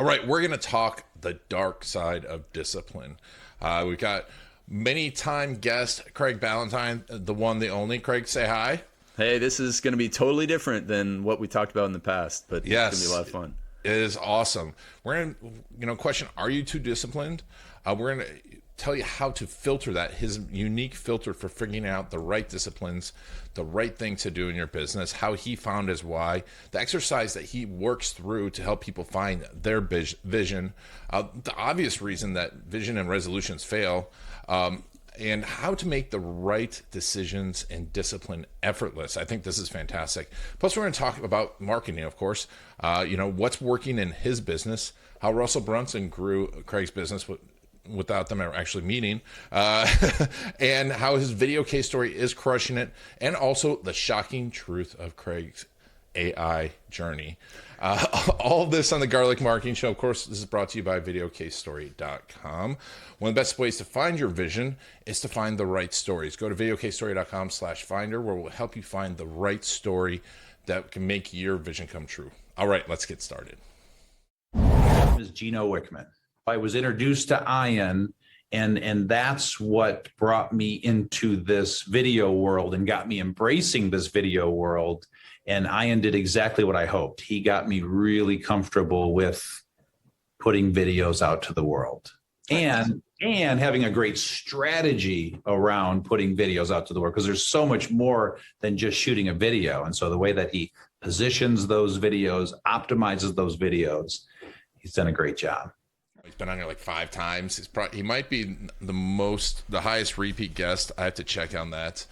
All right, we're going to talk the dark side of discipline. We've got many time guest Craig Ballantyne, the one, the only. Craig, say hi. Hey, this is going to be totally different than what we talked about in the past, but Yes, it's going to be a lot of fun. It is awesome. We're going to, question, are you too disciplined? We're going to tell you how to filter that, his unique filter for figuring out the right disciplines, the right thing to do in your business, how he found his why, the exercise that he works through to help people find their vision, the obvious reason that vision and resolutions fail, and how to make the right decisions and discipline effortless. I think this is fantastic. Plus, we're going to talk about marketing, of course, what's working in his business, how Russell Brunson grew Craig's business without them ever actually meeting, and how his video case story is crushing it, and also the shocking truth of Craig's AI journey. All of this on the Garlic Marketing Show. Of course, this is brought to you by videocasestory.com. One of the best ways to find your vision is to find the right stories. Go to videocasestory.com/finder, where we'll help you find the right story that can make your vision come true. All right, let's get started. My name is Gino Wickman. I was introduced to Ian, and that's what brought me into this video world and got me embracing this video world. And Ian did exactly what I hoped. He got me really comfortable with putting videos out to the world and having a great strategy around putting videos out to the world, because there's so much more than just shooting a video. And so the way that he positions those videos, optimizes those videos, he's done a great job. He's been on here like 5 times. He might be the highest repeat guest. I have to check on that.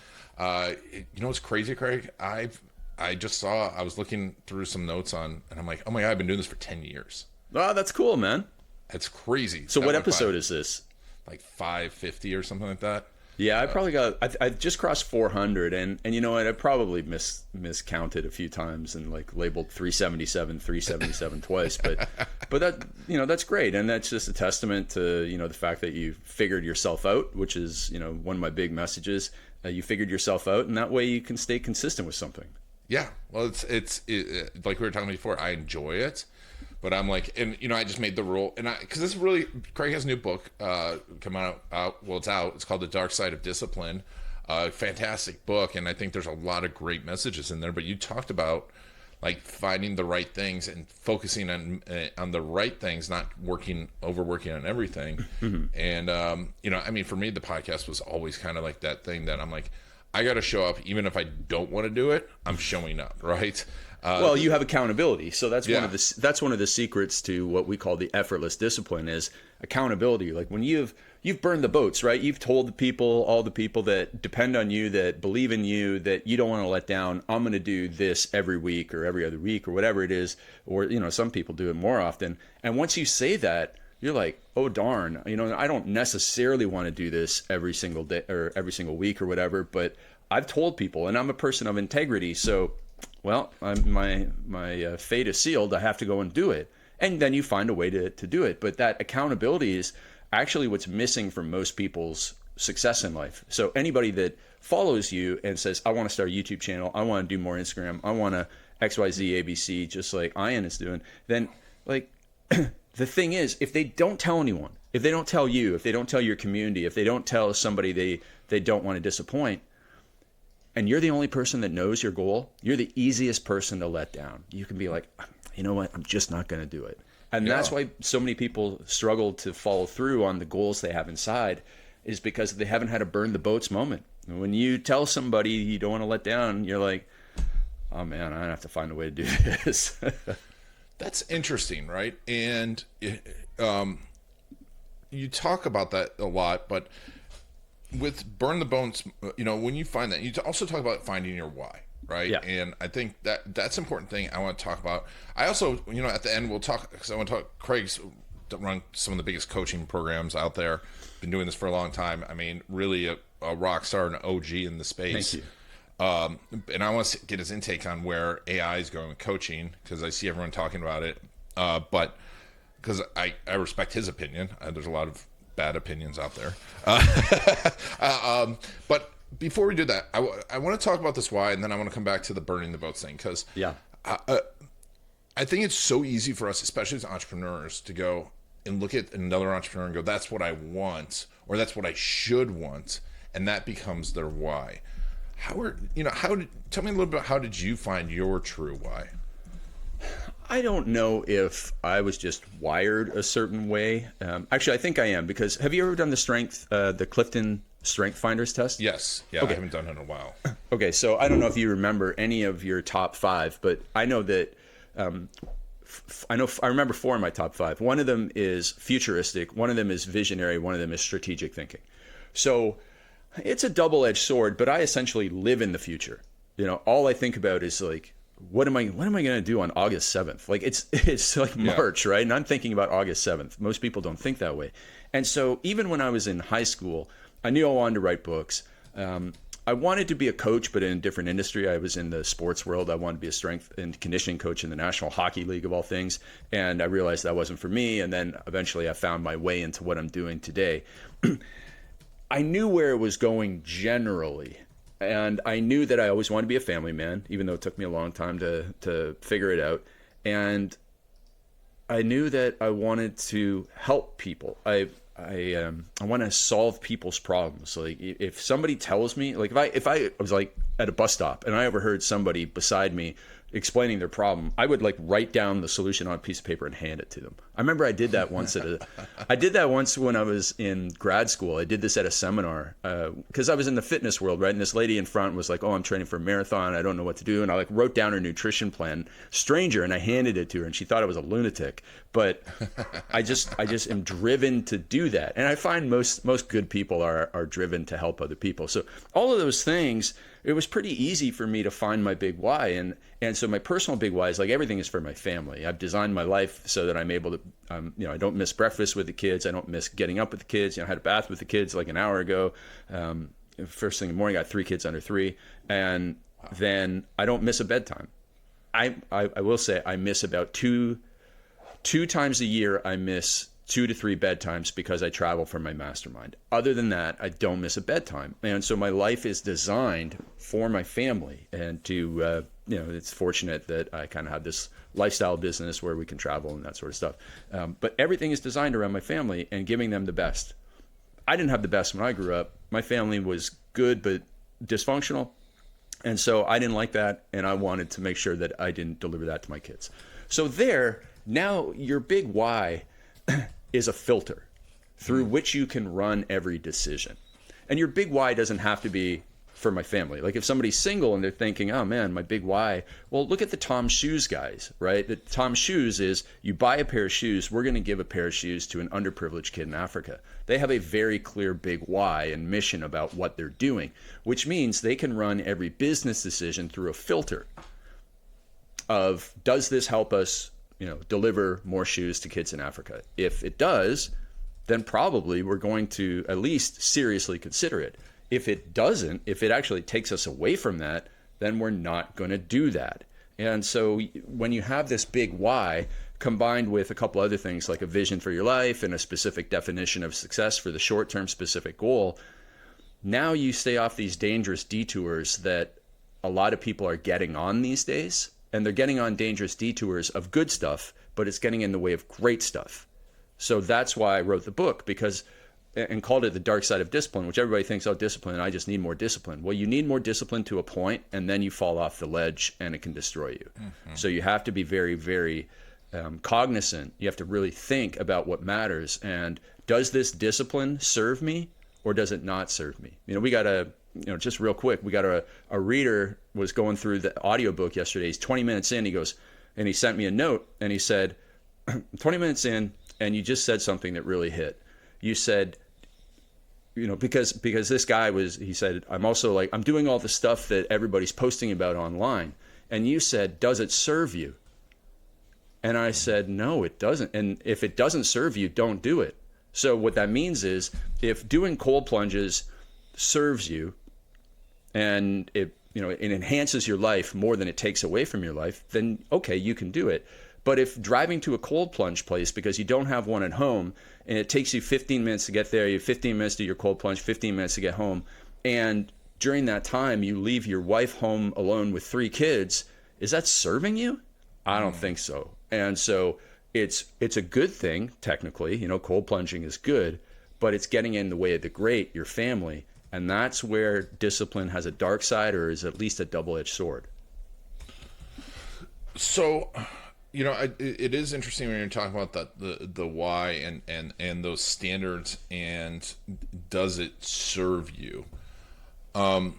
What's crazy, Craig? I was looking through some notes and I'm like, oh my God, I've been doing this for 10 years. Oh, that's cool, man. It's crazy. So what episode is this? Like 550 or something like that. Yeah, I probably I just crossed 400, and you know what? I probably miscounted a few times and like labeled 377 twice, but that, that's great, and that's just a testament to the fact that you figured yourself out, which is one of my big messages. You figured yourself out, and that way you can stay consistent with something. Yeah, well, it's like we were talking before. I enjoy it. But I'm like, and I just made the rule, and because this really, Craig has a new book come out. Well, it's out. It's called The Dark Side of Discipline. Fantastic book, and I think there's a lot of great messages in there. But you talked about like finding the right things and focusing on the right things, not overworking on everything. Mm-hmm. And for me, the podcast was always kind of like that thing that I'm like, I got to show up, even if I don't want to do it. I'm showing up, right? Well, you have accountability, so that's one of the secrets to what we call the effortless discipline is accountability. Like when you've burned the boats, right? You've told all the people that depend on you, that believe in you, that you don't want to let down. I'm going to do this every week or every other week or whatever it is, or some people do it more often. And once you say that, you're like, oh darn, I don't necessarily want to do this every single day or every single week or whatever, but I've told people, and I'm a person of integrity, so. Well, my fate is sealed. I have to go and do it. And then you find a way to do it. But that accountability is actually what's missing from most people's success in life. So anybody that follows you and says, I want to start a YouTube channel, I want to do more Instagram, I want to XYZ, ABC, just like Ian is doing, then like the thing is, if they don't tell anyone, if they don't tell you, if they don't tell your community, if they don't tell somebody they don't want to disappoint, and you're the only person that knows your goal, you're the easiest person to let down. You can be like, you know what, I'm just not going to do it. And that's why so many people struggle to follow through on the goals they have inside, is because they haven't had a burn the boats moment. And when you tell somebody you don't want to let down, you're like, oh man, I have to find a way to do this. That's interesting, right? And you talk about that a lot, but with burn the bones, when you find that, you also talk about finding your why, right? Yeah. And I think that's an important thing I want to talk about. I also, at the end we'll talk, because I want to talk, Craig's run some of the biggest coaching programs out there, been doing this for a long time. I mean, really a rock star, an OG in the space. Thank you. And I want to get his intake on where AI is going with coaching, because I see everyone talking about it. But because I respect his opinion. There's a lot of bad opinions out there. But before we do that, I want to talk about this why, and then I want to come back to the burning the boats thing, because I think it's so easy for us, especially as entrepreneurs, to go and look at another entrepreneur and go, that's what I want, or that's what I should want. And that becomes their why. Tell me a little bit, how did you find your true why? I don't know if I was just wired a certain way. Actually, I think I am, because have you ever done the Clifton Strength Finders test? Yes. Yeah, okay. I haven't done it in a while. Okay, so I don't know if you remember any of your top 5, but I know that I remember 4 in my top 5. One of them is futuristic, one of them is visionary, one of them is strategic thinking. So it's a double-edged sword, but I essentially live in the future. All I think about is like, what am I going to do on August 7th? Like it's like March, right? And I'm thinking about August 7th. Most people don't think that way. And so even when I was in high school, I knew I wanted to write books. I wanted to be a coach, but in a different industry. I was in the sports world. I wanted to be a strength and conditioning coach in the National Hockey League of all things. And I realized that wasn't for me. And then eventually I found my way into what I'm doing today. I knew where it was going generally. And I knew that I always wanted to be a family man, even though it took me a long time to figure it out. And I knew that I wanted to help people. I want to solve people's problems. Like if somebody tells me, like if I was like at a bus stop and I overheard somebody beside me explaining their problem, I would like write down the solution on a piece of paper and hand it to them. I remember I did that once I did that once when I was in grad school. I did this at a seminar because I was in the fitness world, right? And this lady in front was like, "Oh, I'm training for a marathon. I don't know what to do." And I like wrote down her nutrition plan, stranger, and I handed it to her, and she thought I was a lunatic. But I just am driven to do that, and I find most good people are driven to help other people. So all of those things, it was pretty easy for me to find my big why. And so my personal big why is like everything is for my family. I've designed my life so that I'm able to, I don't miss breakfast with the kids. I don't miss getting up with the kids. I had a bath with the kids like an hour ago. First thing in the morning, I got 3 kids under 3. And then I don't miss a bedtime. I will say I miss about two times a year. I miss 2 to 3 bedtimes because I travel for my mastermind. Other than that, I don't miss a bedtime. And so my life is designed for my family. And to, it's fortunate that I kind of have this lifestyle business where we can travel and that sort of stuff. But everything is designed around my family and giving them the best. I didn't have the best when I grew up. My family was good, but dysfunctional. And so I didn't like that. And I wanted to make sure that I didn't deliver that to my kids. So now your big why is a filter through which you can run every decision. And your big why doesn't have to be for my family. Like if somebody's single and they're thinking, oh man, my big why, well, look at the Tom Shoes guys, right? The Tom Shoes is you buy a pair of shoes, we're going to give a pair of shoes to an underprivileged kid in Africa. They have a very clear big why and mission about what they're doing, which means they can run every business decision through a filter of, does this help us deliver more shoes to kids in Africa? If it does, then probably we're going to at least seriously consider it. If it doesn't, if it actually takes us away from that, then we're not going to do that. And so when you have this big why combined with a couple other things like a vision for your life and a specific definition of success for the short-term specific goal, now you stay off these dangerous detours that a lot of people are getting on these days. And they're getting on dangerous detours of good stuff, but it's getting in the way of great stuff. So that's why I wrote the book, and called it The Dark Side of Discipline, which everybody thinks, oh, discipline, I just need more discipline. Well, you need more discipline to a point, and then you fall off the ledge and it can destroy you. Mm-hmm. So you have to be very, very cognizant. You have to really think about what matters. And does this discipline serve me or does it not serve me? We got just real quick, we got a reader was going through the audiobook yesterday. He's 20 minutes in. He goes, and he sent me a note and he said, 20 minutes in, and you just said something that really hit. You said, because this guy he said, I'm doing all the stuff that everybody's posting about online. And you said, does it serve you? And I said, no, it doesn't. And if it doesn't serve you, don't do it. So what that means is if doing cold plunges serves you and it enhances your life more than it takes away from your life, then okay, you can do it. But if driving to a cold plunge place because you don't have one at home and it takes you 15 minutes to get there, you have 15 minutes to do your cold plunge, 15 minutes to get home, and during that time you leave your wife home alone with 3 kids, is that serving you? I don't think so. And so it's a good thing, technically. Cold plunging is good, but it's getting in the way of the great, your family. And that's where discipline has a dark side, or is at least a double-edged sword. So, it is interesting when you're talking about the why and those standards, and does it serve you? But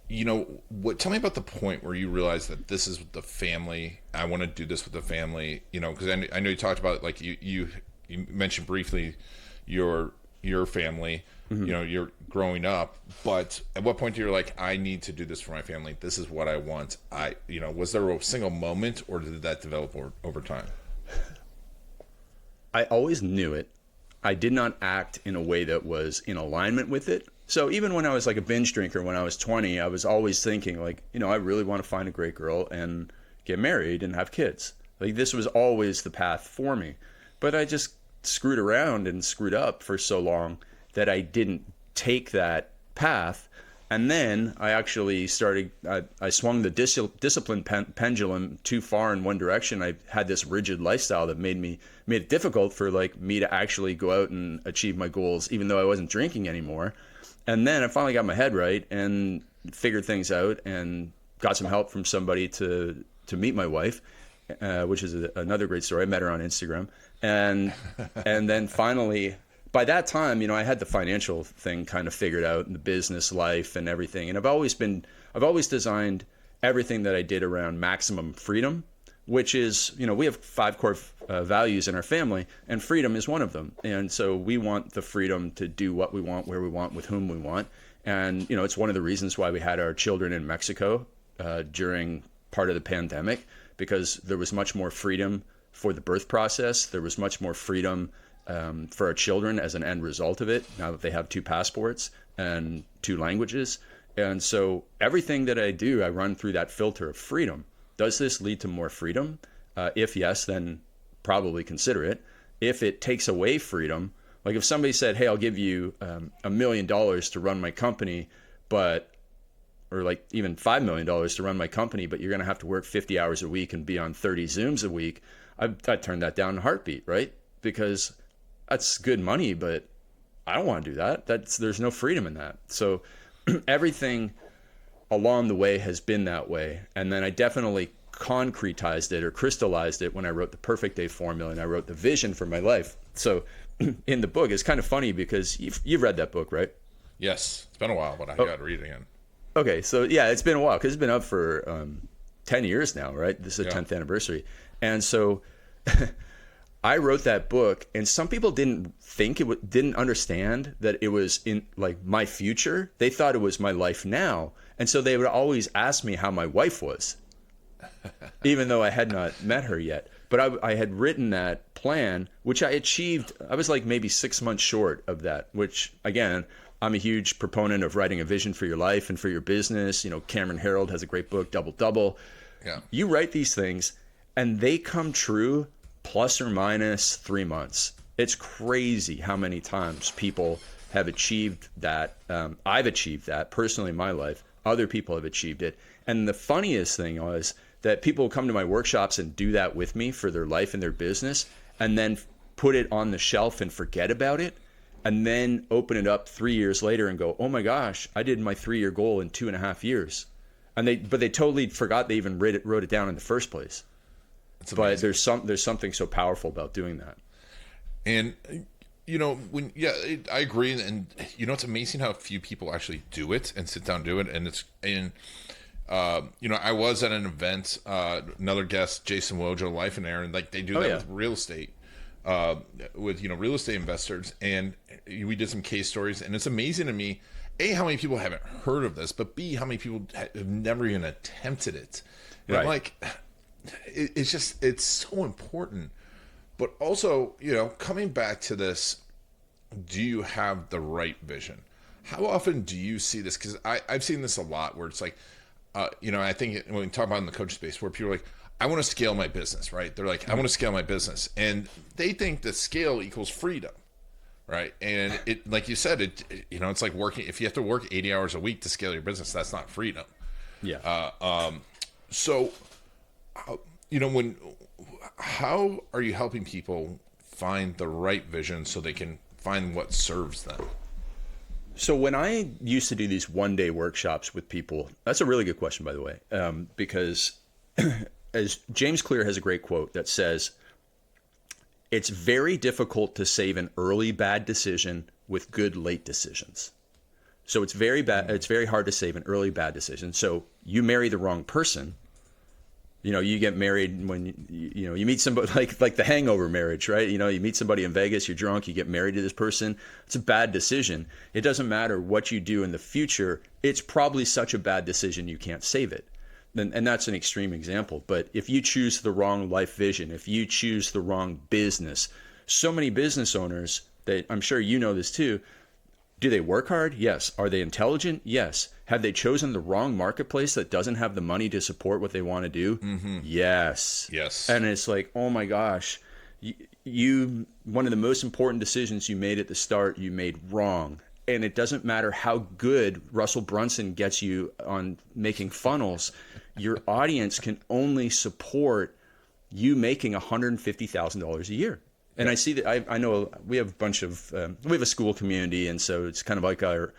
tell me about the point where you realize that this is the family. I want to do this with the family. Because I know you talked about, like, you mentioned briefly your family. Mm-hmm. You're growing up, but at what point do you like, I need to do this for my family? This is what I want. Was there a single moment, or did that develop over time? I always knew it. I did not act in a way that was in alignment with it. So even when I was like a binge drinker, when I was 20, I was always thinking, like, I really want to find a great girl and get married and have kids. Like, this was always the path for me. But I just screwed around and screwed up for so long that I didn't take that path. And then I actually I swung the discipline pendulum too far in one direction. I had this rigid lifestyle that made it difficult for me to actually go out and achieve my goals, even though I wasn't drinking anymore. And then I finally got my head right and figured things out and got some help from somebody to meet my wife, which is another great story. I met her on Instagram. And then finally, by that time, I had the financial thing kind of figured out, and the business life and everything. And I've always designed everything that I did around maximum freedom, which is, we have 5 core values in our family, and freedom is one of them. And so we want the freedom to do what we want, where we want, with whom we want. And, it's one of the reasons why we had our children in Mexico during part of the pandemic, because there was much more freedom for the birth process. There was much more freedom for our children as an end result of it, now that they have 2 passports and 2 languages. And so everything that I do, I run through that filter of freedom. Does this lead to more freedom? If yes, then probably consider it. If it takes away freedom, like if somebody said, hey, I'll give you $1 million to run my company, or like even $5 million to run my company, but you're going to have to work 50 hours a week and be on 30 Zooms a week, I'd turn that down in a heartbeat, right? Because that's good money, but I don't want to do that. There's no freedom in that. So everything along the way has been that way. And then I definitely concretized it or crystallized it when I wrote the Perfect Day Formula and I wrote the vision for my life. So in the book, it's kind of funny because you've read that book, right? Yes. It's been a while, but I got to read it again. Okay. So yeah, it's been a while because it's been up for 10 years now, right? This is the 10th anniversary. And so I wrote that book, and some people didn't understand that it was in like my future. They thought it was my life now. And so they would always ask me how my wife was, even though I had not met her yet. But I had written that plan, which I achieved. I was like maybe 6 months short of that, which again, I'm a huge proponent of writing a vision for your life and for your business. Cameron Herold has a great book, Double Double. Yeah. You write these things and they come true plus or minus 3 months. It's crazy how many times people have achieved that. I've achieved that personally in my life. Other people have achieved it. And the funniest thing was that people come to my workshops and do that with me for their life and their business, and then put it on the shelf and forget about it, and then open it up 3 years later and go, oh my gosh, I did my 3-year goal in 2.5 years. But they totally forgot they even wrote it down in the first place. But there's something so powerful about doing that. And I agree, and it's amazing how few people actually do it and sit down and do it. And I was at an event, another guest, Jason Wojo, Life and Air, and like they do that with real estate, with real estate investors, and we did some case stories, and it's amazing to me, A, how many people haven't heard of this, but B, how many people have never even attempted it. And I'm like, it's so important. But also, coming back to this, do you have the right vision? How often do you see this? Because I've seen this a lot where it's like, I think when we talk about in the coach space where people are like, I want to scale my business, right? They're like, I want to scale my business. And they think that scale equals freedom, right? And it, like you said, it's like working, if you have to work 80 hours a week to scale your business, that's not freedom. Yeah. So how are you helping people find the right vision so they can find what serves them? So when I used to do these one-day workshops with people, that's a really good question, by the way, because as James Clear has a great quote that says, it's very difficult to save an early bad decision with good late decisions. So it's very bad. It's very hard to save an early bad decision. So you marry the wrong person. You get married when you meet somebody like the hangover marriage, right? You meet somebody in Vegas, you're drunk, you get married to this person. It's a bad decision. It doesn't matter what you do in the future. It's probably such a bad decision you can't save it. And that's an extreme example. But if you choose the wrong life vision, if you choose the wrong business, so many business owners, that I'm sure you know this too, do they work hard? Yes. Are they intelligent? Yes. Have they chosen the wrong marketplace that doesn't have the money to support what they want to do? Mm-hmm. Yes. Yes. And it's like, oh my gosh, you one of the most important decisions you made at the start, you made wrong. And it doesn't matter how good Russell Brunson gets you on making funnels. Your audience can only support you making $150,000 a year. And I see that I know we have a bunch of we have a school community, and so it's kind of like our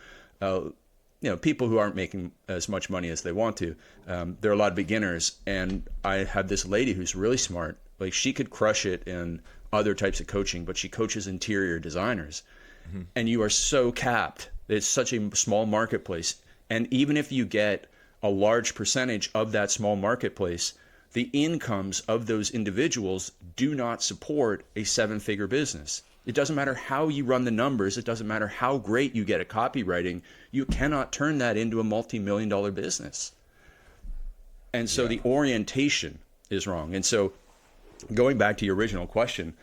people who aren't making as much money as they want to. There are a lot of beginners, and I have this lady who's really smart. Like, she could crush it in other types of coaching, but she coaches interior designers, and you are so capped. It's such a small marketplace, and even if you get a large percentage of that small marketplace, the incomes of those individuals do not support a seven-figure business. It doesn't matter how you run the numbers. It doesn't matter how great you get at copywriting. You cannot turn that into a multi-million-dollar business. And so the orientation is wrong. And so going back to your original question,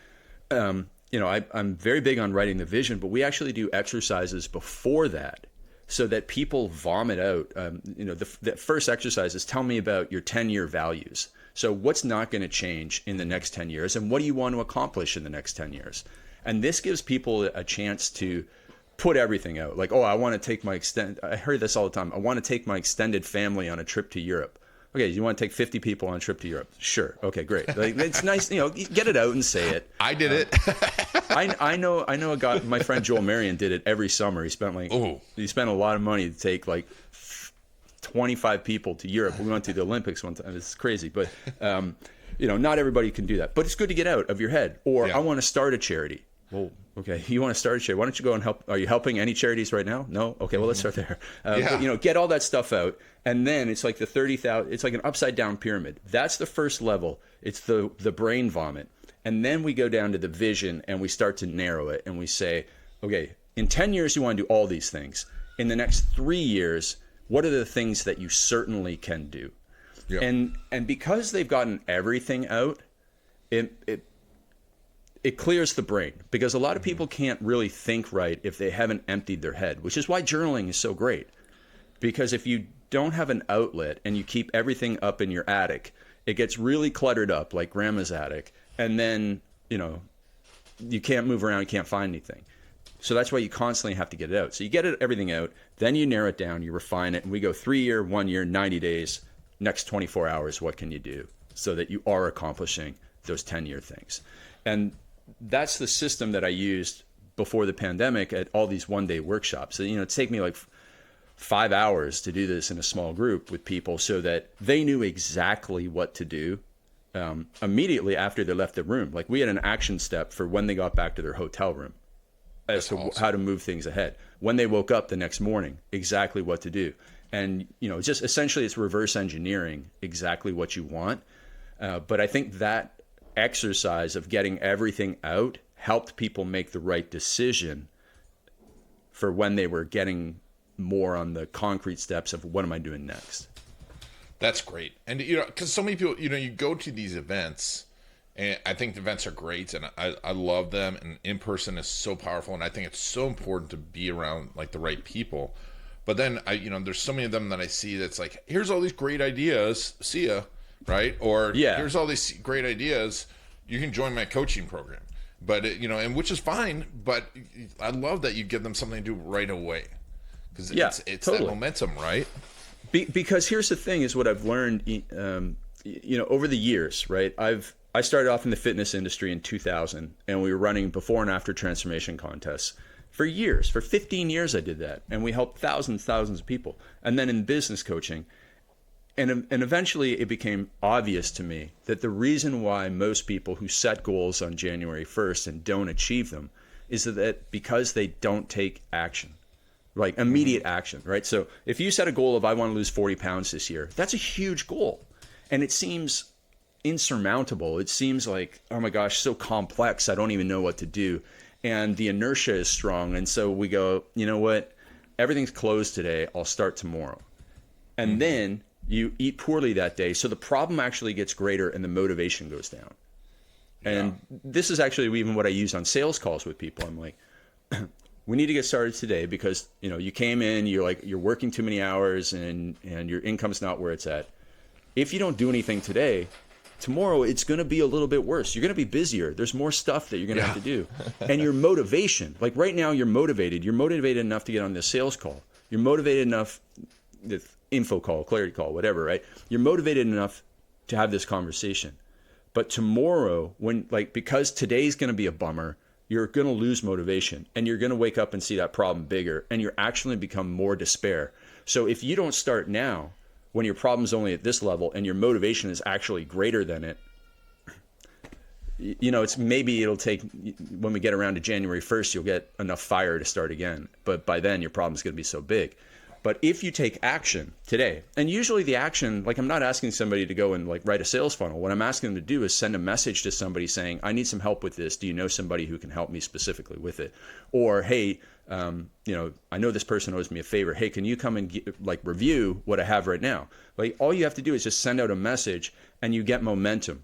I'm very big on writing the vision, but we actually do exercises before that, so that people vomit out. The first exercise is, tell me about your 10-year values. So what's not going to change in the next 10 years, and what do you want to accomplish in the next 10 years? And this gives people a chance to put everything out. Like, I want to take I heard this all the time. I want to take my extended family on a trip to Europe. Okay, you want to take 50 people on a trip to Europe? Sure. Okay, great. Like, it's nice, get it out and say it. I did it. I know a guy, my friend Joel Marion did it every summer. He spent a lot of money to take 25 people to Europe. We went to the Olympics one time. It's crazy, but not everybody can do that. But it's good to get out of your head. Or I want to start a charity. Well, okay, you want to start a charity? Why don't you go and help? Are you helping any charities right now? No. Okay, well, let's start there. But, get all that stuff out, and then it's like the 30,000. It's like an upside down pyramid. That's the first level. It's the brain vomit, and then we go down to the vision, and we start to narrow it, and we say, okay, in 10 years you want to do all these things. In the next 3 years, what are the things that you certainly can do? Yep. And because they've gotten everything out, it clears the brain, because a lot of people can't really think right if they haven't emptied their head, which is why journaling is so great. Because if you don't have an outlet and you keep everything up in your attic, it gets really cluttered up like grandma's attic. And then, you can't move around, you can't find anything. So that's why you constantly have to get it out. So you get everything out, then you narrow it down, you refine it, and we go 3 year, 1 year, 90 days, next 24 hours, what can you do so that you are accomplishing those 10-year things? And that's the system that I used before the pandemic at all these one-day workshops. So, it'd take me like 5 hours to do this in a small group with people so that they knew exactly what to do immediately after they left the room. Like, we had an action step for when they got back to their hotel room as to how to move things ahead. When they woke up the next morning, exactly what to do. And, just essentially it's reverse engineering exactly what you want. But I think that exercise of getting everything out helped people make the right decision for when they were getting more on the concrete steps of what am I doing next. That's great. And, because so many people, you go to these events, and I think the events are great, and I love them, and in person is so powerful, and I think it's so important to be around like the right people. But then there's so many of them that I see that's like, here's all these great ideas, see ya, right? Or here's all these great ideas, you can join my coaching program. But and which is fine, but I love that you give them something to do right away, because it's totally that momentum, right? Because here's the thing: is what I've learned. over the years, right? I started off in the fitness industry in 2000, and we were running before and after transformation contests for years. For 15 years, I did that, and we helped thousands of people. And then in business coaching, and eventually it became obvious to me that the reason why most people who set goals on January 1st and don't achieve them is that because they don't take action, like immediate action, right? So if you set a goal of I want to lose 40 pounds this year, that's a huge goal. And it seems insurmountable. It seems like, oh my gosh, so complex, I don't even know what to do. And the inertia is strong. And so we go, you know what? Everything's closed today. I'll start tomorrow. And then you eat poorly that day. So the problem actually gets greater and the motivation goes down. And this is actually even what I use on sales calls with people. I'm like, we need to get started today because, you came in, you're working too many hours and your income's not where it's at. If you don't do anything today, tomorrow it's going to be a little bit worse. You're going to be busier. There's more stuff that you're going to have to do. And your motivation, like right now you're motivated. You're motivated enough to get on this sales call. You're motivated enough, the info call, clarity call, whatever, right? You're motivated enough to have this conversation. But tomorrow, because today's going to be a bummer, you're going to lose motivation and you're going to wake up and see that problem bigger and you're actually become more despair. So if you don't start now, when your problem's only at this level and your motivation is actually greater than it, it's maybe it'll take, when we get around to January 1st, you'll get enough fire to start again. But by then your problem's going to be so big. But if you take action today, and usually the action, I'm not asking somebody to go and write a sales funnel. What I'm asking them to do is send a message to somebody saying, I need some help with this. Do you know somebody who can help me specifically with it? Or, hey, I know this person owes me a favor. Hey, can you come and review what I have right now? All you have to do is just send out a message and you get momentum.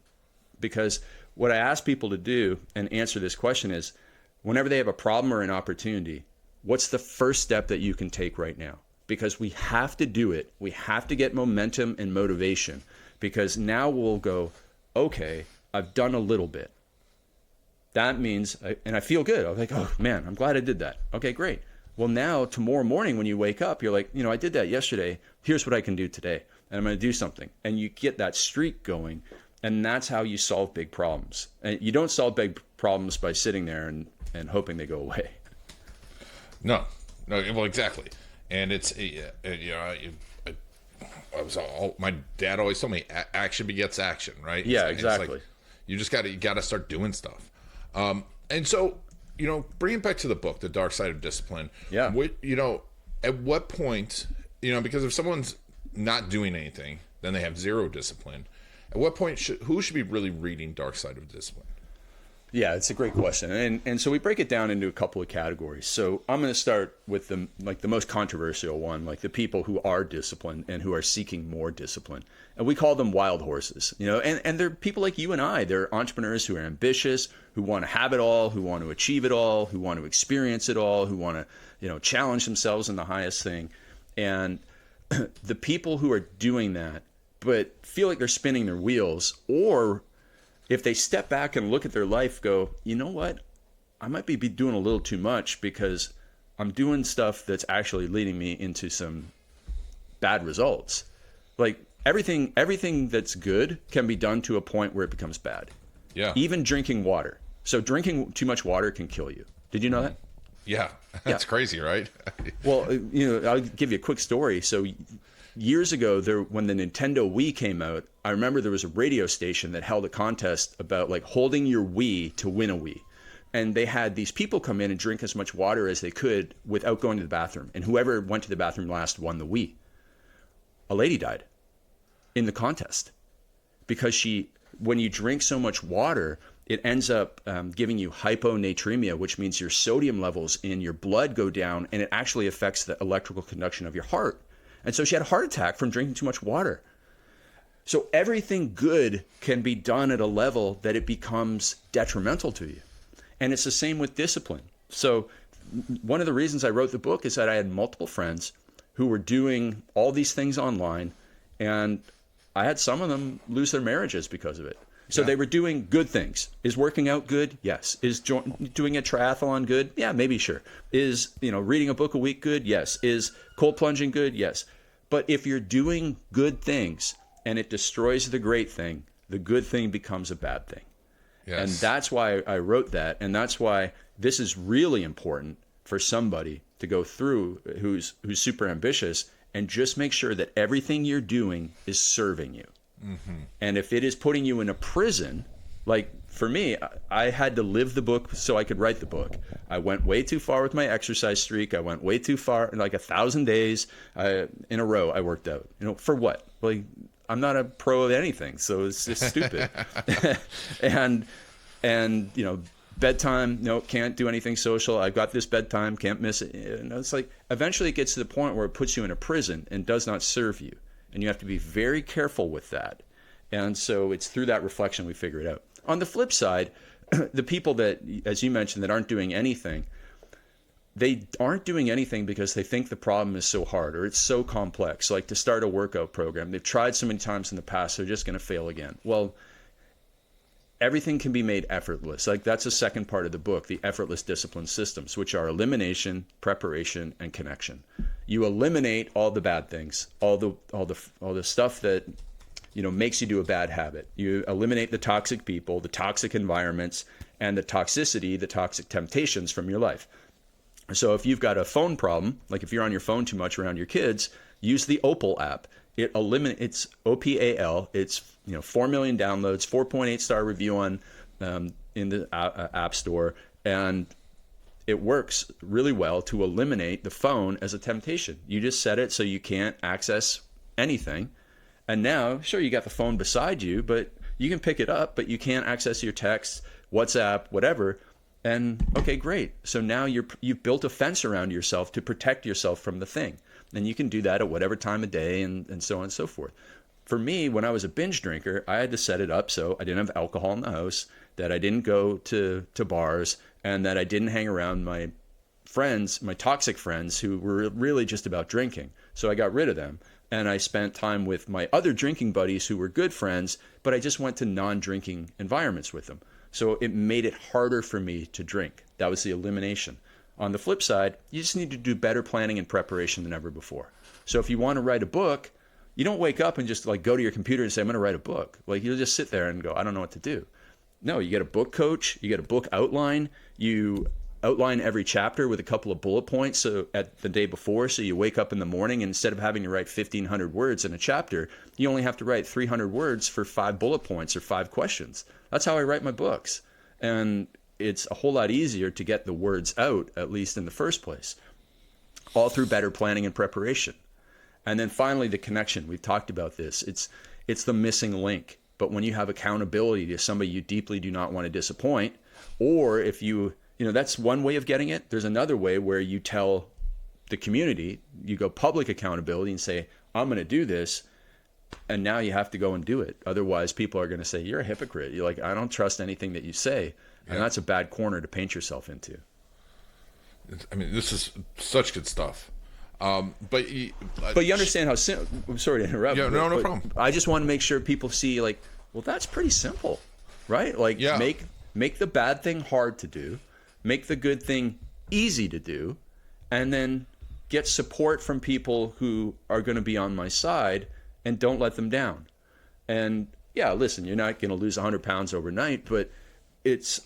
Because what I ask people to do and answer this question is, whenever they have a problem or an opportunity, what's the first step that you can take right now? Because we have to do it. We have to get momentum and motivation because now we'll go, okay, I've done a little bit. That means, and I feel good. I'm like, oh man, I'm glad I did that. Okay, great. Well, now tomorrow morning when you wake up, you're like, I did that yesterday. Here's what I can do today. And I'm going to do something. And you get that streak going. And that's how you solve big problems. And you don't solve big problems by sitting there and hoping they go away. No, well, exactly. And it's, my dad always told me action begets action, right? Yeah, exactly. You got to start doing stuff. And so, bring it back to the book, The Dark Side of Discipline. Yeah. At what point, because if someone's not doing anything, then they have zero discipline. At what point who should be really reading Dark Side of Discipline? Yeah, it's a great question. And so we break it down into a couple of categories. So I'm going to start with the most controversial one, the people who are disciplined and who are seeking more discipline. And we call them wild horses, and they're people like you and I. They're entrepreneurs who are ambitious, who want to have it all, who want to achieve it all, who want to experience it all, who want to, challenge themselves in the highest thing. And the people who are doing that, but feel like they're spinning their wheels, or if they step back and look at their life, go, you know what? I might be doing a little too much because I'm doing stuff that's actually leading me into some bad results. Everything that's good can be done to a point where it becomes bad. Yeah. Even drinking water. So drinking too much water can kill you. Did you know that? Yeah. That's crazy, right? Well, I'll give you a quick story. So years ago, when the Nintendo Wii came out, I remember there was a radio station that held a contest about holding your Wii to win a Wii. And they had these people come in and drink as much water as they could without going to the bathroom. And whoever went to the bathroom last won the Wii. A lady died in the contest because when you drink so much water, it ends up giving you hyponatremia, which means your sodium levels in your blood go down, and it actually affects the electrical conduction of your heart. And so she had a heart attack from drinking too much water. So everything good can be done at a level that it becomes detrimental to you. And it's the same with discipline. So one of the reasons I wrote the book is that I had multiple friends who were doing all these things online, and I had some of them lose their marriages because of it. So they were doing good things. Is working out good? Yes. Is doing a triathlon good? Yeah, maybe, sure. Is reading a book a week good? Yes. Is cold plunging good? Yes. But if you're doing good things and it destroys the great thing, the good thing becomes a bad thing. Yes. And that's why I wrote that. And that's why this is really important for somebody to go through who's super ambitious, and just make sure that everything you're doing is serving you. Mm-hmm. And if it is putting you in a prison, like for me, I had to live the book so I could write the book. I went way too far with my exercise streak. I went way too far, like 1,000 days in a row I worked out. For what? Like, I'm not a pro at anything, so it's just stupid. and bedtime, no, can't do anything social. I've got this bedtime, can't miss it. It's like eventually it gets to the point where it puts you in a prison and does not serve you. And you have to be very careful with that. And so it's through that reflection we figure it out. On the flip side, the people that, as you mentioned, that aren't doing anything, they aren't doing anything because they think the problem is so hard or it's so complex. Like to start a workout program, they've tried so many times in the past, they're just going to fail again. Well, everything can be made effortless. Like that's the second part of the book, the effortless discipline systems, which are elimination, preparation, and connection. You eliminate all the bad things, all the stuff that makes you do a bad habit. You eliminate the toxic people, the toxic environments, and the toxicity, the toxic temptations from your life. So if you've got a phone problem, like if you're on your phone too much around your kids, use the Opal app. It eliminates OPAL. It's 4 million downloads, 4.8 star review on in the App Store, and it works really well to eliminate the phone as a temptation. You just set it so you can't access anything, and now, sure, you got the phone beside you, but you can pick it up, but you can't access your texts, WhatsApp, whatever. And okay, great. So now you've built a fence around yourself to protect yourself from the thing. And you can do that at whatever time of day and so on and so forth. For me, when I was a binge drinker, I had to set it up so I didn't have alcohol in the house, that I didn't go to bars, and that I didn't hang around my friends, my toxic friends who were really just about drinking. So I got rid of them. And I spent time with my other drinking buddies who were good friends, but I just went to non-drinking environments with them. So it made it harder for me to drink. That was the elimination. On the flip side, you just need to do better planning and preparation than ever before. So if you want to write a book, you don't wake up and just like go to your computer and say, I'm going to write a book. Like you'll just sit there and go, I don't know what to do. No, you get a book coach, you get a book outline, you outline every chapter with a couple of bullet points so at the day before, so you wake up in the morning and instead of having to write 1,500 words in a chapter, you only have to write 300 words for 5 bullet points or 5 questions. That's how I write my books. And it's a whole lot easier to get the words out, at least in the first place, all through better planning and preparation. And then finally, the connection. We've talked about this. It's the missing link. But when you have accountability to somebody you deeply do not want to disappoint, or if that's one way of getting it. There's another way where you tell the community, you go public accountability and say, I'm going to do this. And now you have to go and do it. Otherwise, people are going to say, you're a hypocrite. You're like, I don't trust anything that you say. Yeah. And that's a bad corner to paint yourself into. I mean, this is such good stuff. But you understand how simple. I'm sorry to interrupt. Yeah, no problem. I just want to make sure people see, like, well, that's pretty simple, right? Like, yeah. Make the bad thing hard to do. Make the good thing easy to do, and then get support from people who are going to be on my side, and don't let them down. And yeah, listen, you're not going to lose 100 pounds overnight, but it's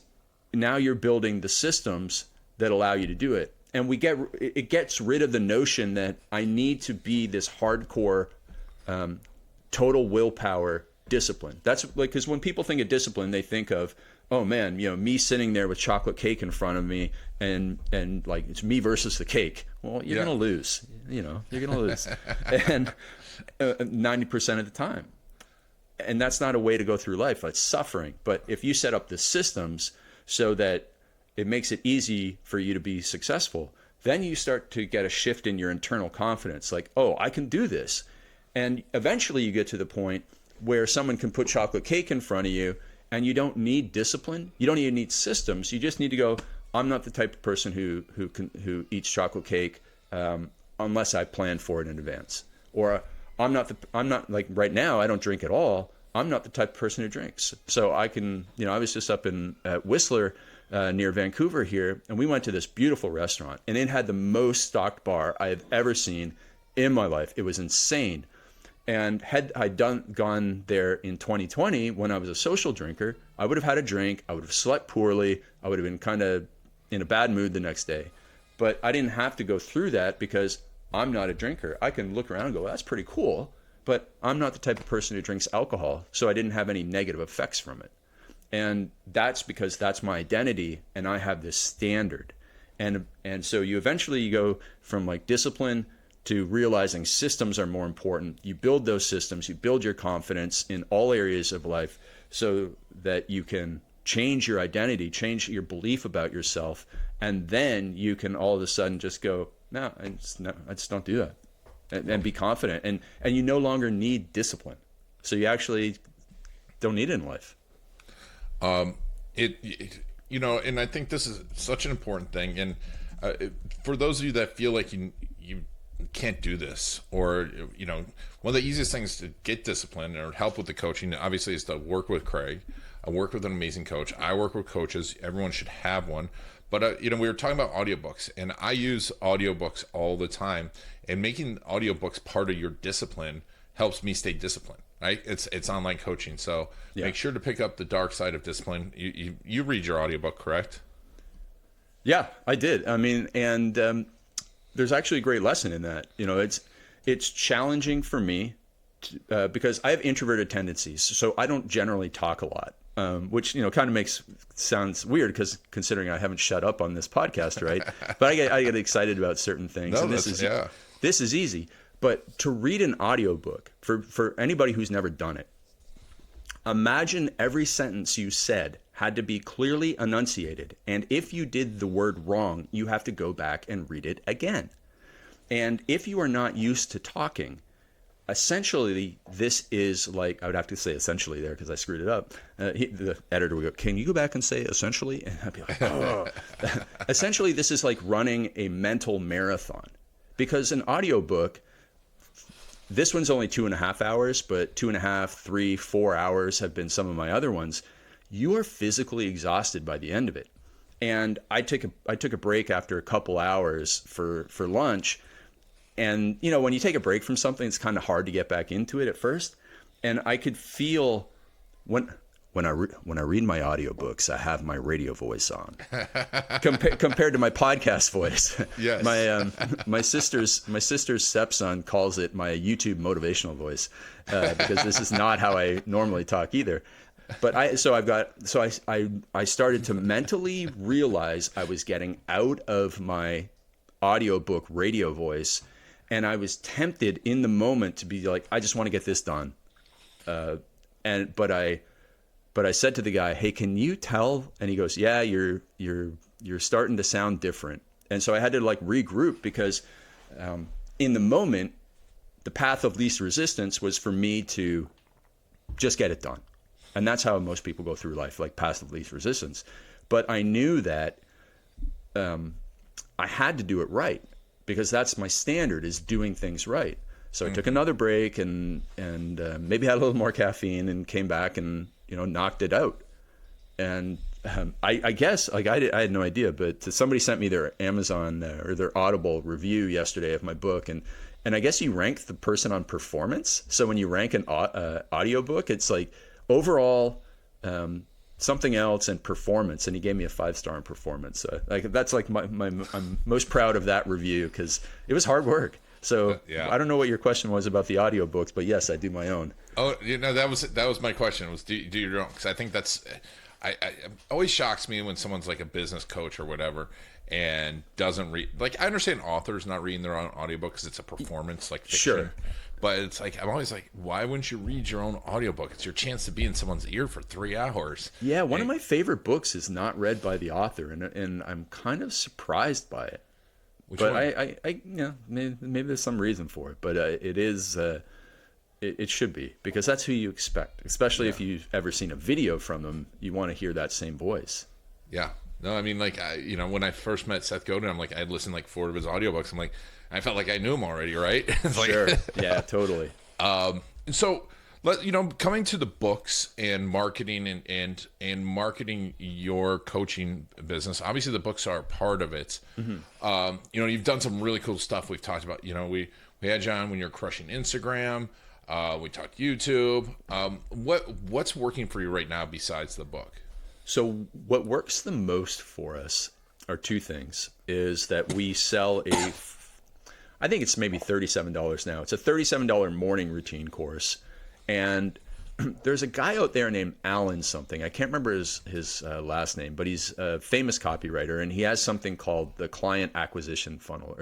now you're building the systems that allow you to do it. And it gets rid of the notion that I need to be this hardcore, total willpower discipline. That's like, because when people think of discipline, they think of, oh man, me sitting there with chocolate cake in front of me and like it's me versus the cake. Well, you're going to lose, you're going to lose. And 90% of the time. And that's not a way to go through life. It's suffering. But if you set up the systems so that it makes it easy for you to be successful, then you start to get a shift in your internal confidence. Like, oh, I can do this. And eventually you get to the point where someone can put chocolate cake in front of you and you don't need discipline. You don't even need systems. You just need to go, I'm not the type of person who eats chocolate cake unless I plan for it in advance. Or I'm not like right now, I don't drink at all. I'm not the type of person who drinks. So I can, I was just up at Whistler near Vancouver here, and we went to this beautiful restaurant, and it had the most stocked bar I have ever seen in my life. It was insane. And had I gone there in 2020 when I was a social drinker, I would have had a drink, I would have slept poorly, I would have been kind of in a bad mood the next day. But I didn't have to go through that because I'm not a drinker. I can look around and go, that's pretty cool, but I'm not the type of person who drinks alcohol, so I didn't have any negative effects from it. And that's because that's my identity, and I have this standard. And so you eventually go from like discipline to realizing systems are more important. You build those systems, you build your confidence in all areas of life so that you can change your identity, change your belief about yourself, and then you can all of a sudden just go, no, I just don't do that, and be confident. And you no longer need discipline. So you actually don't need it in life. You know, and I think this is such an important thing. And for those of you that feel like you can't do this, or, you know, one of the easiest things to get discipline or help with the coaching, obviously, is to work with Craig. I work with an amazing coach. I work with coaches. Everyone should have one. But, you know, we were talking about audiobooks, and I use audiobooks all the time. And making audiobooks part of your discipline helps me stay disciplined, right? It's online coaching. So make sure to pick up The Dark Side of Discipline. You read your audiobook, correct? Yeah, I did. I mean, and there's actually a great lesson in that. You know, it's challenging for me because I have introverted tendencies, so I don't generally talk a lot. Which, you know, kind of sounds weird because considering I haven't shut up on this podcast, right? But I get excited about certain things. No, and this is easy. But to read an audiobook, for anybody who's never done it, imagine every sentence you said had to be clearly enunciated. And if you did the word wrong, you have to go back and read it again. And if you are not used to talking, essentially, this is like, I would have to say essentially there because I screwed it up. The editor would go, can you go back and say essentially? And I'd be like, oh. Essentially, this is like running a mental marathon, because an audiobook, this one's only 2.5 hours, but 2.5, 3, 4 hours have been some of my other ones. You are physically exhausted by the end of it. And I took a break after a couple hours for lunch. And, you know, when you take a break from something, it's kind of hard to get back into it at first. And I could feel when I read my audiobooks, I have my radio voice on compared to my podcast voice. Yes. My sister's stepson calls it my YouTube motivational voice because this is not how I normally talk either. But I started to mentally realize I was getting out of my audiobook radio voice. And I was tempted in the moment to be like, I just want to get this done. But I said to the guy, hey, can you tell? And he goes, yeah, you're starting to sound different. And so I had to like regroup because in the moment, the path of least resistance was for me to just get it done. And that's how most people go through life, like path of least resistance. But I knew that I had to do it right, because that's my standard, is doing things right. So I took another break and maybe had a little more caffeine and came back and, you know, knocked it out. And I guess, like, I had no idea, but somebody sent me their Amazon or their Audible review yesterday of my book. And I guess you rank the person on performance. So when you rank an audiobook, it's like overall, something else, and performance, and he gave me a 5-star in performance. Like that's like I'm most proud of that review because it was hard work. So I don't know what your question was about the audiobooks, but yes, I do my own. Oh, you know, that was my question, was do your own, because I think that's I always shocks me when someone's like a business coach or whatever and doesn't read. Like, I understand authors not reading their own audiobook because it's a performance, like fiction. Sure. But it's like, I'm always like, why wouldn't you read your own audiobook? It's your chance to be in someone's ear for 3 hours. Yeah, one of my favorite books is not read by the author, and I'm kind of surprised by it. Which but one? I maybe there's some reason for it, but it is it should be, because that's who you expect. Especially if you've ever seen a video from them, you want to hear that same voice. Yeah. No, I mean, like, you know, when I first met Seth Godin, I'm like, I'd listened like 4 of his audiobooks. I'm like, I felt like I knew him already, right? Like, sure. Yeah, totally. So, coming to the books and marketing and marketing your coaching business, obviously the books are a part of it. Mm-hmm. You've done some really cool stuff we've talked about. You know, we had you on when you're crushing Instagram. We talked YouTube. What's working for you right now besides the book? So what works the most for us are two things. Is that we sell I think it's maybe $37 now. It's a $37 morning routine course. And there's a guy out there named Alan something. I can't remember his last name, but he's a famous copywriter, and he has something called the client acquisition funnel.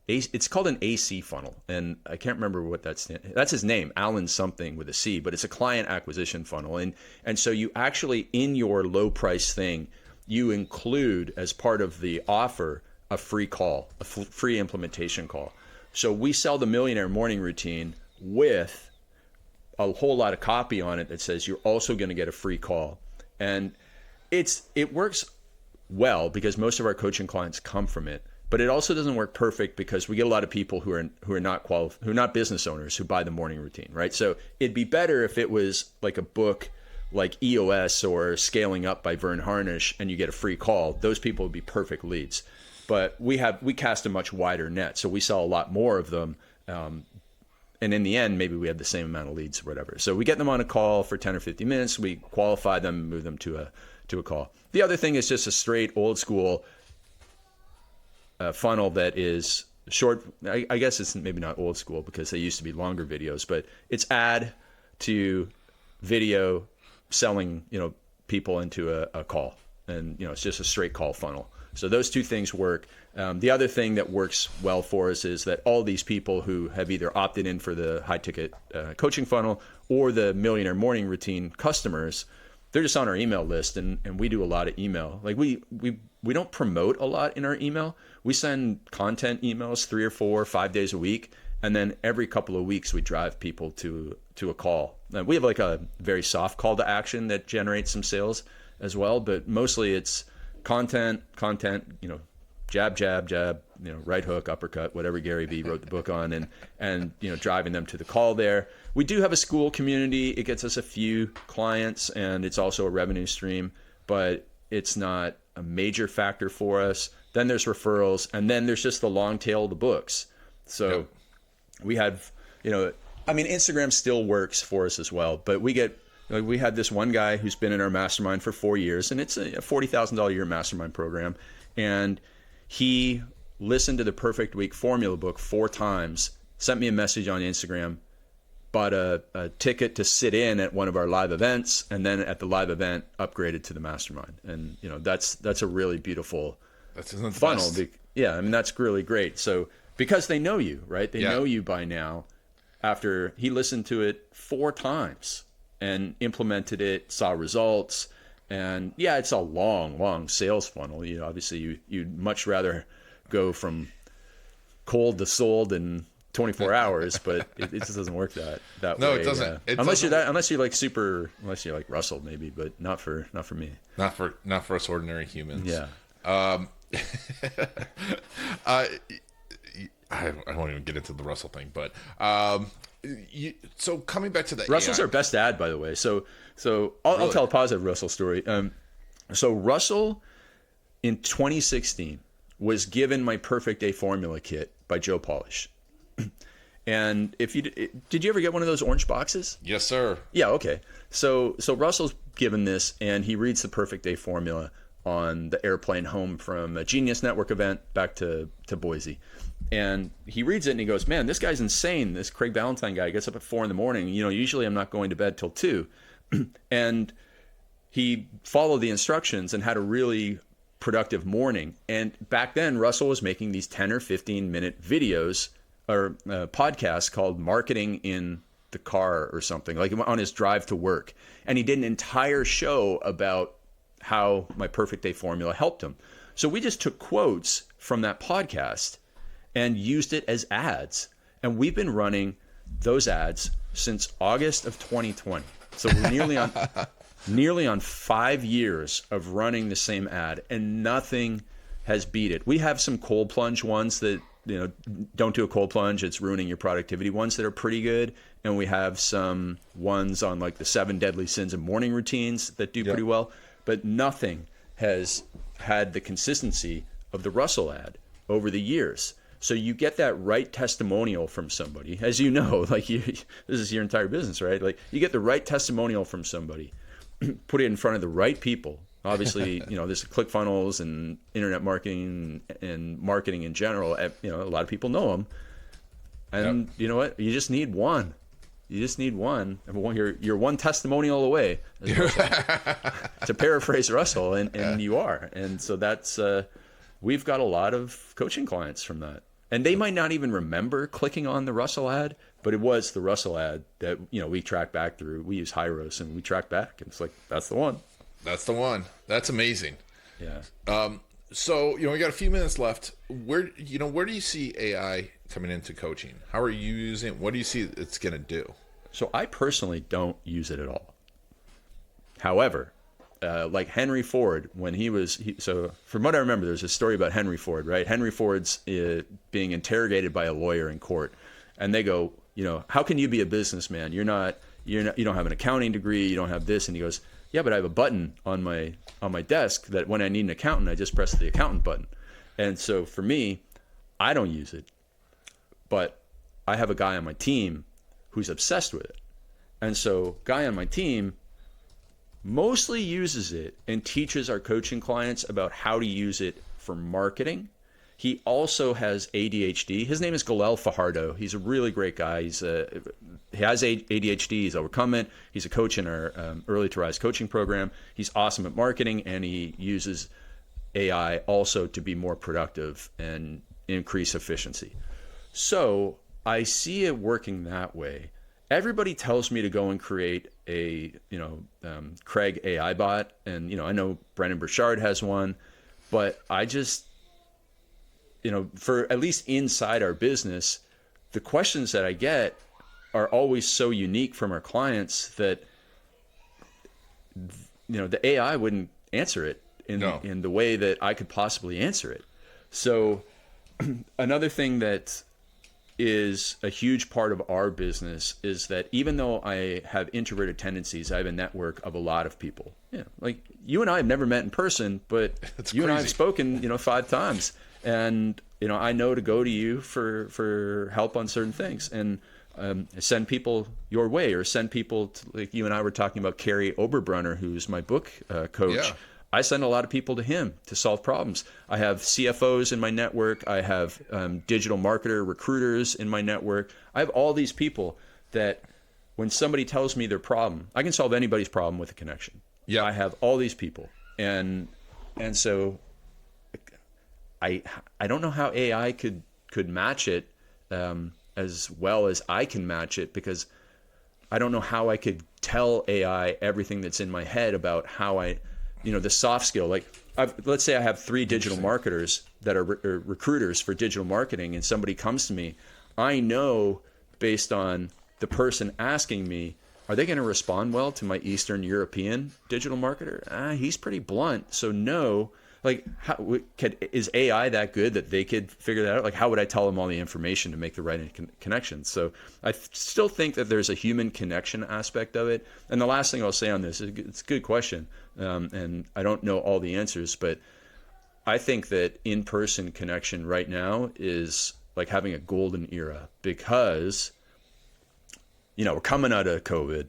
It's called an AC funnel, and I can't remember what that's his name, Alan something with a C, but it's a client acquisition funnel. And so you actually, in your low price thing, you include as part of the offer a free call, a free implementation call. So we sell the Millionaire Morning Routine with a whole lot of copy on it that says you're also going to get a free call. And it works well because most of our coaching clients come from it, but it also doesn't work perfect because we get a lot of people who are not business owners who buy the morning routine, right? So it'd be better if it was like a book like EOS or Scaling Up by Vern Harnish and you get a free call. Those people would be perfect leads. But we cast a much wider net, so we sell a lot more of them. And in the end, maybe we have the same amount of leads or whatever. So we get them on a call for 10 or 15 minutes. We qualify them, move them to a call. The other thing is just a straight old school funnel that is short. I guess it's maybe not old school because they used to be longer videos, but it's ad to video selling, people into a call. And, it's just a straight call funnel. So those two things work. The other thing that works well for us is that all these people who have either opted in for the high ticket coaching funnel or the Millionaire Morning Routine customers, they're just on our email list, and we do a lot of email. Like we don't promote a lot in our email. We send content emails 3 or 4 or 5 days a week, and then every couple of weeks we drive people to a call. Now, we have like a very soft call to action that generates some sales as well, but mostly it's content, jab, jab, jab, right hook, uppercut, whatever Gary Vee wrote the book on, and driving them to the call there. We do have a school community. It gets us a few clients, and it's also a revenue stream, but it's not a major factor for us. Then there's referrals, and then there's just the long tail of the books. So we have, Instagram still works for us as well, but we had this one guy who's been in our mastermind for 4 years, and it's a $40,000 a year mastermind program. And he listened to the Perfect Week formula book 4 times, sent me a message on Instagram, bought a ticket to sit in at one of our live events, and then at the live event upgraded to the mastermind. And that's a really beautiful funnel. That's really great. So because they know you, right? They know you by now. After he listened to it 4 times and implemented it, saw results. And it's a long sales funnel. Obviously you'd much rather go from cold to sold in 24 hours, but it just doesn't work that way. No, it doesn't. Unless you're like Russell maybe, but not for me. Not for us ordinary humans. Yeah. I won't even get into the Russell thing, but so coming back to the Russell's our best ad, by the way. So I'll tell a positive Russell story. So Russell in 2016 was given my Perfect Day formula kit by Joe Polish. And did you ever get one of those orange boxes? Yes, sir. Yeah. Okay. So Russell's given this, and he reads the Perfect Day formula on the airplane home from a Genius Network event back to Boise. And he reads it and he goes, man, this guy's insane. This Craig Ballantyne guy gets up at 4 a.m. Usually I'm not going to bed till 2. And he followed the instructions and had a really productive morning. And back then, Russell was making these 10 or 15 minute videos or podcasts called Marketing in the Car or something, like on his drive to work. And he did an entire show about how my Perfect Day formula helped him. So we just took quotes from that podcast and used it as ads. And we've been running those ads since August of 2020. So we're nearly on 5 years of running the same ad, and nothing has beat it. We have some cold plunge ones that, don't do a cold plunge, it's ruining your productivity, ones that are pretty good. And we have some ones on like the 7 deadly sins of morning routines that do pretty well. But nothing has had the consistency of the Russell ad over the years. So you get that right testimonial from somebody, as you know, like this is your entire business, right? Like you get the right testimonial from somebody, put it in front of the right people. Obviously, there's ClickFunnels and internet marketing and marketing in general. A lot of people know them. And you know what? You just need one. You just need one. You're one testimonial away, to paraphrase Russell, and you are. And so that's, we've got a lot of coaching clients from that. And they might not even remember clicking on the Russell ad, but it was the Russell ad that, we track back through. We use Hyros and we track back. And it's like, that's the one. That's the one. That's amazing. Yeah. So, we got a few minutes left. Where do you see AI coming into coaching? How are you using it? What do you see it's going to do? So I personally don't use it at all. However, like Henry Ford, when so from what I remember, there's a story about Henry Ford, right? Henry Ford's being interrogated by a lawyer in court, and they go, how can you be a businessman? You don't have an accounting degree, you don't have this, and he goes, yeah, but I have a button on my desk that when I need an accountant, I just press the accountant button. And so for me, I don't use it, but I have a guy on my team who's obsessed with it. And so guy on my team mostly uses it and teaches our coaching clients about how to use it for marketing. He also has ADHD. His name is Galel Fajardo. He's a really great guy. He has ADHD. He's overcome it. He's a coach in our Early to Rise coaching program. He's awesome at marketing, and he uses AI also to be more productive and increase efficiency. So I see it working that way. Everybody tells me to go and create a, Craig AI bot. And, I know Brendan Burchard has one, but I just, for at least inside our business, the questions that I get are always so unique from our clients that, the AI wouldn't answer it in the way that I could possibly answer it. So another thing that is a huge part of our business is that even though I have introverted tendencies, I have a network of a lot of people. Yeah, like you and I have never met in person, but you and I have spoken, 5 times. And, I know to go to you for help on certain things, and send people your way, or send people to, like you and I were talking about Carrie Oberbrunner, who's my book coach. Yeah. I send a lot of people to him to solve problems. I have CFOs in my network. I have digital marketer recruiters in my network. I have all these people that when somebody tells me their problem, I can solve anybody's problem with a connection. Yeah, I have all these people. And so I don't know how AI could match it as well as I can match it, because I don't know how I could tell AI everything that's in my head about how the soft skill. Like let's say I have 3 digital marketers that are recruiters for digital marketing, and somebody comes to me. I know based on the person asking me, are they going to respond well to my Eastern European digital marketer? He's pretty blunt. So no. Like, is AI that good that they could figure that out? Like, how would I tell them all the information to make the right connections? So I still think that there's a human connection aspect of it. And the last thing I'll say on this, it's a good question, and I don't know all the answers, but I think that in-person connection right now is like having a golden era, because, we're coming out of COVID.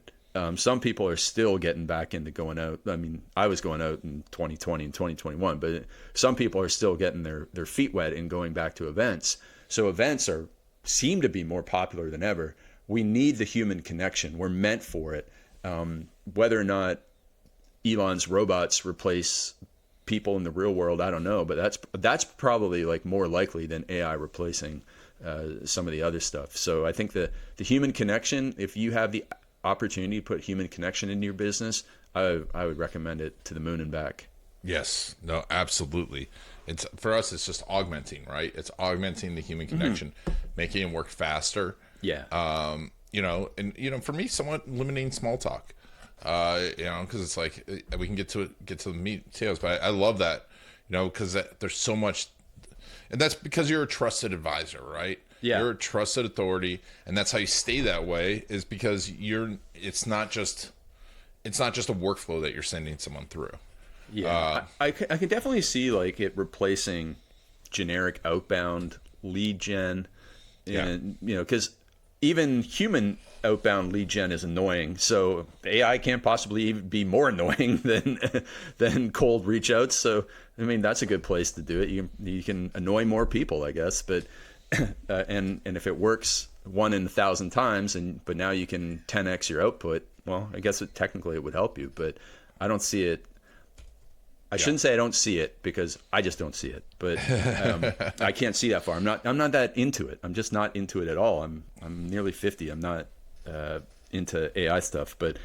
Some people are still getting back into going out. I mean, I was going out in 2020 and 2021, but some people are still getting their feet wet and going back to events. So events seem to be more popular than ever. We need the human connection. We're meant for it. Whether or not Elon's robots replace people in the real world, I don't know, but that's probably like more likely than AI replacing some of the other stuff. So I think the human connection, if you have the opportunity to put human connection into your business, I would recommend it to the moon and back. Yes, no, absolutely. It's for us, it's just augmenting, right? It's augmenting the human connection, making it work faster. Yeah. And for me, somewhat limiting small talk. Because it's like we can get to the meat and potatoes, but I love that, because there's so much, and that's because you're a trusted advisor, right? Yeah. You're a trusted authority, and that's how you stay that way, is because it's not just a workflow that you're sending someone through. Yeah. I can definitely see like it replacing generic outbound lead gen, and because even human outbound lead gen is annoying. So AI can't possibly even be more annoying than cold reach outs. So I mean, that's a good place to do it. You can annoy more people, I guess. But and if it works 1 in 1,000 times, but now you can 10x your output. Well, I guess technically it would help you, but I don't see it. I shouldn't say I don't see it, because I just don't see it. But I can't see that far. I'm not that into it. I'm just not into it at all. I'm nearly 50. I'm not into AI stuff. But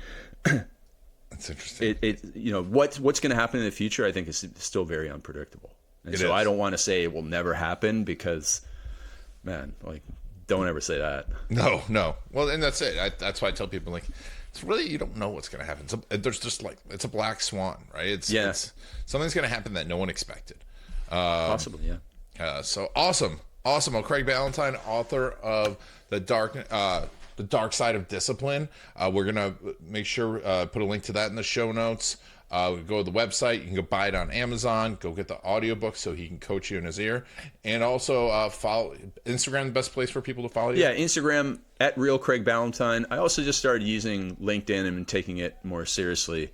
that's interesting. What's going to happen in the future, I think, is still very unpredictable. And so I don't want to say it will never happen, because, man, like, don't ever say that. No. Well, and that's it. That's why I tell people, like, it's really, you don't know what's going to happen. There's just like, it's a black swan, right? It's something's going to happen that no one expected. Possibly, yeah. So awesome. Well, Craig Ballantyne, author of The Dark Side of Discipline. We're going to make sure put a link to that in the show notes. Go to the website. You can go buy it on Amazon. Go get the audiobook so he can coach you in his ear. And also follow Instagram, the best place for people to follow you? Yeah, Instagram at Real Craig Ballantyne. I also just started using LinkedIn and taking it more seriously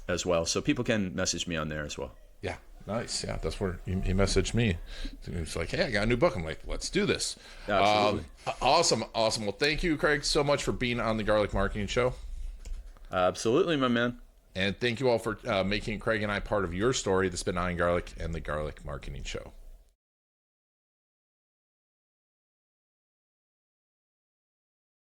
as well. So people can message me on there as well. Yeah, nice. Yeah, that's where he messaged me. He's like, hey, I got a new book. I'm like, let's do this. Absolutely. Awesome. Well, thank you, Craig, so much for being on the Garlic Marketing Show. Absolutely, my man. And thank you all for making Craig and I part of your story, the Spit Nine Garlic and the Garlic Marketing Show.